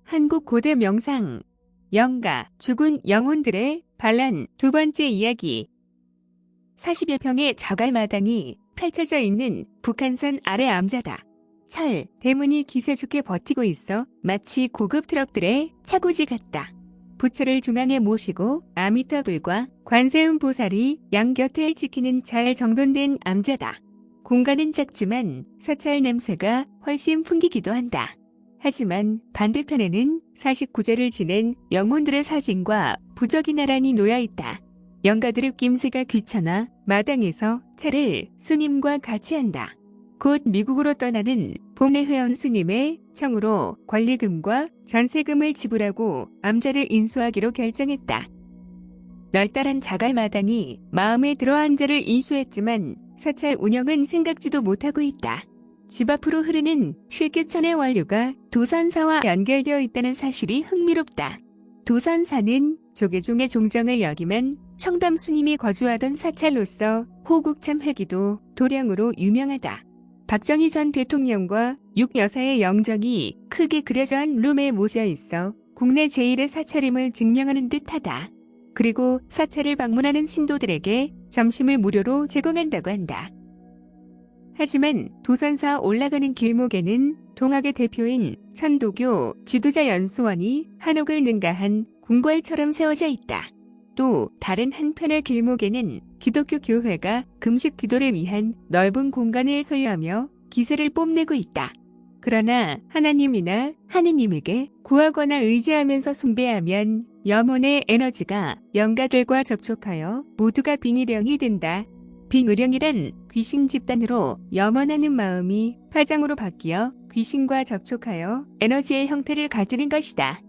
한국 고대 명상 영가 죽은 영혼들의 반란 두 번째 이야기. 40여 평의 저갈마당이 펼쳐져 있는 북한산 아래 암자다. 철, 대문이 기세 좋게 버티고 있어 마치 고급 트럭들의 차고지 같다. 부처를 중앙에 모시고 아미타불과 관세음 보살이 양 곁을 지키는 잘 정돈된 암자다. 공간은 작지만 사찰 냄새가 훨씬 풍기기도 한다. 하지만 반대편에는 49제를 지낸 영혼들의 사진과 부적이 나란히 놓여있다. 영가들의 낌새가 귀찮아 마당에서 차를 스님과 같이 한다. 곧 미국으로 떠나는 봄내 회원 스님의 청으로 권리금과 전세금을 지불하고 암자를 인수하기로 결정했다. 널따란 자갈마당이 마음에 들어 암자를 인수했지만 사찰 운영은 생각지도 못하고 있다. 집 앞으로 흐르는 실기천의 원류가 도산사와 연결되어 있다는 사실이 흥미롭다. 도산사는 조계종의 종정을 여기면 청담 스님이 거주하던 사찰로서 호국참 회기도 도량으로 유명하다. 박정희 전 대통령과 6여사의 영정이 크게 그려져 한 룸에 모여 있어 국내 제1의 사찰임을 증명하는 듯하다. 그리고 사찰을 방문하는 신도들에게 점심을 무료로 제공한다고 한다. 하지만 도산사 올라가는 길목에는 동학의 대표인 천도교 지도자 연수원이 한옥을 능가한 궁궐처럼 세워져 있다. 또 다른 한편의 길목에는 기독교 교회가 금식 기도를 위한 넓은 공간을 소유하며 기세를 뽐내고 있다. 그러나 하나님이나 하느님에게 구하거나 의지하면서 숭배하면 염원의 에너지가 영가들과 접촉하여 모두가 빙의령이 된다. 빙의령이란 귀신 집단으로 염원하는 마음이 파장으로 바뀌어 귀신과 접촉하여 에너지의 형태를 가지는 것이다.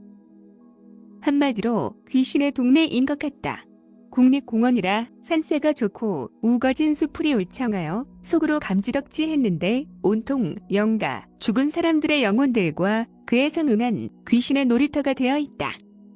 한마디로 귀신의 동네인 것 같다. 국립공원이라 산세가 좋고 우거진 수풀이 울창하여 속으로 감지덕지했는데 온통 영가, 죽은 사람들의 영혼들과 그에 상응한 귀신의 놀이터가 되어 있다.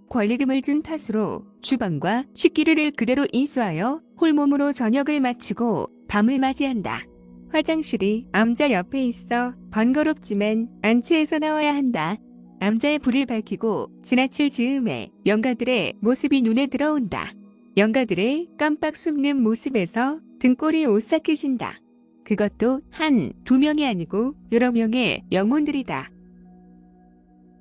권리금을 준 탓으로 주방과 식기류를 그대로 인수하여 홀몸으로 저녁을 마치고 밤을 맞이한다. 화장실이 암자 옆에 있어 번거롭지만 안치에서 나와야 한다. 암자의 불을 밝히고 지나칠 즈음에 영가들의 모습이 눈에 들어온다. 영가들의 깜빡 숨는 모습에서 등골이 오싹해진다. 그것도 두 명이 아니고 여러 명의 영혼들이다.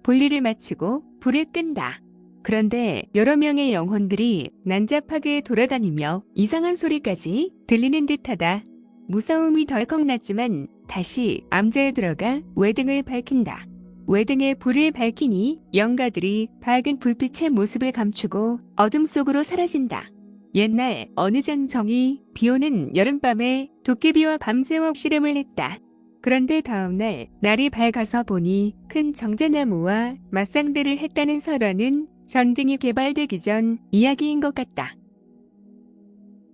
볼일을 마치고 불을 끈다. 그런데 여러 명의 영혼들이 난잡하게 돌아다니며 이상한 소리까지 들리는 듯하다. 무서움이 덜컥 났지만 다시 암자에 들어가 외등을 밝힌다. 외등에 불을 밝히니 영가들이 밝은 불빛의 모습을 감추고 어둠 속으로 사라진다. 옛날 어느 장정이 비오는 여름밤에 도깨비와 밤새워 씨름을 했다. 그런데 다음날 날이 밝아서 보니 큰 정자나무와 맞상대를 했다는 설화는 전등이 개발되기 전 이야기인 것 같다.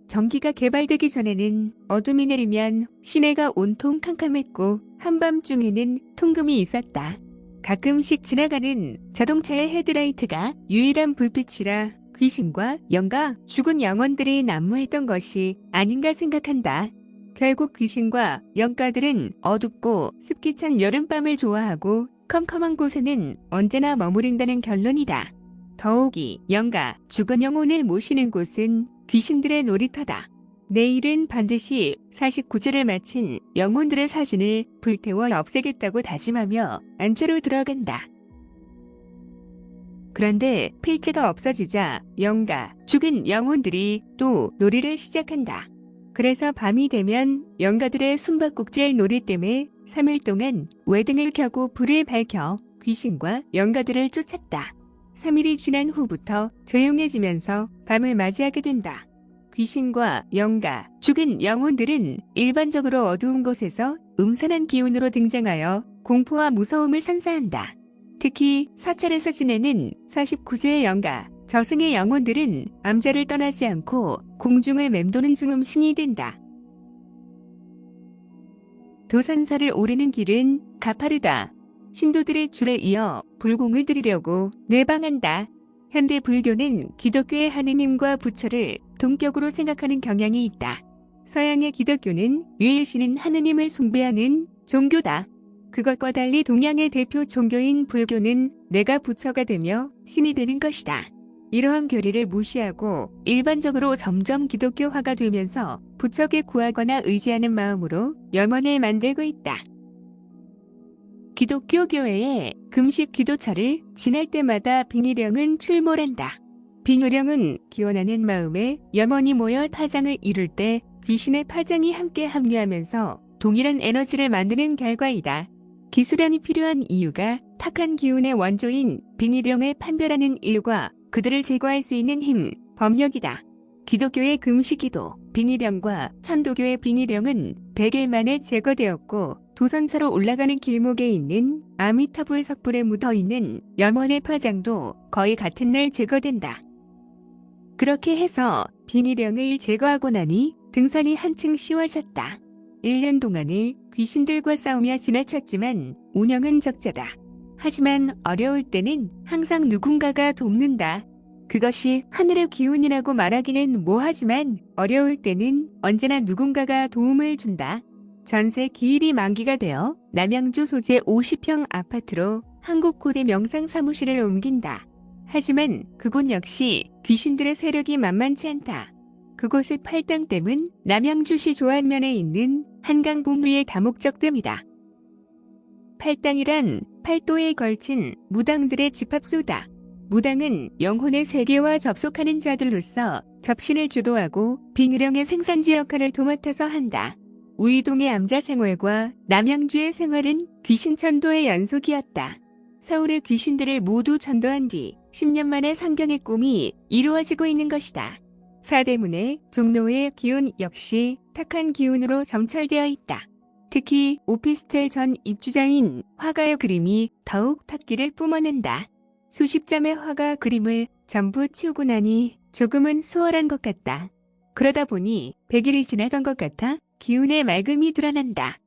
전기가 개발되기 전에는 어둠이 내리면 시내가 온통 캄캄했고 한밤중에는 통금이 있었다. 가끔씩 지나가는 자동차의 헤드라이트가 유일한 불빛이라 귀신과 영가, 죽은 영혼들이 난무했던 것이 아닌가 생각한다. 결국 귀신과 영가들은 어둡고 습기 찬 여름밤을 좋아하고 컴컴한 곳에는 언제나 머무른다는 결론이다. 더욱이 영가, 죽은 영혼을 모시는 곳은 귀신들의 놀이터다. 내일은 반드시 49제를 마친 영혼들의 사진을 불태워 없애겠다고 다짐하며 안채로 들어간다. 그런데 필체가 없어지자 영가, 죽은 영혼들이 또 놀이를 시작한다. 그래서 밤이 되면 영가들의 숨바꼭질 놀이 때문에 3일 동안 외등을 켜고 불을 밝혀 귀신과 영가들을 쫓았다. 3일이 지난 후부터 조용해지면서 밤을 맞이하게 된다. 귀신과 영가, 죽은 영혼들은 일반적으로 어두운 곳에서 음산한 기운으로 등장하여 공포와 무서움을 선사한다. 특히 사찰에서 지내는 49제의 영가, 저승의 영혼들은 암자를 떠나지 않고 공중을 맴도는 중음신이 된다. 도산사를 오르는 길은 가파르다. 신도들의 줄에 이어 불공을 드리려고 내방한다. 현대 불교는 기독교의 하느님과 부처를 동격으로 생각하는 경향이 있다. 서양의 기독교는 유일신인 하느님을 숭배하는 종교다. 그것과 달리 동양의 대표 종교인 불교는 내가 부처가 되며 신이 되는 것이다. 이러한 교리를 무시하고 일반적으로 점점 기독교화가 되면서 부처께 구하거나 의지하는 마음으로 염원을 만들고 있다. 기독교 교회에 금식 기도처를 지날 때마다 빙의령은 출몰한다. 빙의령은 기원하는 마음에 염원이 모여 파장을 이룰 때 귀신의 파장이 함께 합류하면서 동일한 에너지를 만드는 결과이다. 기수련이 필요한 이유가 탁한 기운의 원조인 빙의령을 판별하는 일과 그들을 제거할 수 있는 힘, 법력이다. 기독교의 금식기도, 빙의령과 천도교의 빙의령은 100일 만에 제거되었고 도선차로 올라가는 길목에 있는 아미타불 석불에 묻어있는 염원의 파장도 거의 같은 날 제거된다. 그렇게 해서 빙의령을 제거하고 나니 등산이 한층 쉬워졌다. 1년 동안을 귀신들과 싸우며 지나쳤지만 운영은 적자다. 하지만 어려울 때는 항상 누군가가 돕는다. 그것이 하늘의 기운이라고 말하기는 뭐하지만 어려울 때는 언제나 누군가가 도움을 준다. 전세 기일이 만기가 되어 남양주 소재 50평 아파트로 한국고대 명상사무실을 옮긴다. 하지만 그곳 역시 귀신들의 세력이 만만치 않다. 그곳의 팔당댐은 남양주시 조안면에 있는 한강봉우의 다목적댐이다. 팔당이란 팔도에 걸친 무당들의 집합소다. 무당은 영혼의 세계와 접속하는 자들로서 접신을 주도하고 빙의령의 생산지 역할을 도맡아서 한다. 우이동의 암자 생활과 남양주의 생활은 귀신 천도의 연속이었다. 서울의 귀신들을 모두 전도한 뒤 10년 만에 상경의 꿈이 이루어지고 있는 것이다. 사대문의 종로의 기운 역시 탁한 기운으로 점철되어 있다. 특히 오피스텔 전 입주자인 화가의 그림이 더욱 탁기를 뿜어낸다. 수십 점의 화가 그림을 전부 치우고 나니 조금은 수월한 것 같다. 그러다 보니 100일이 지나간 것 같아 기운의 맑음이 드러난다.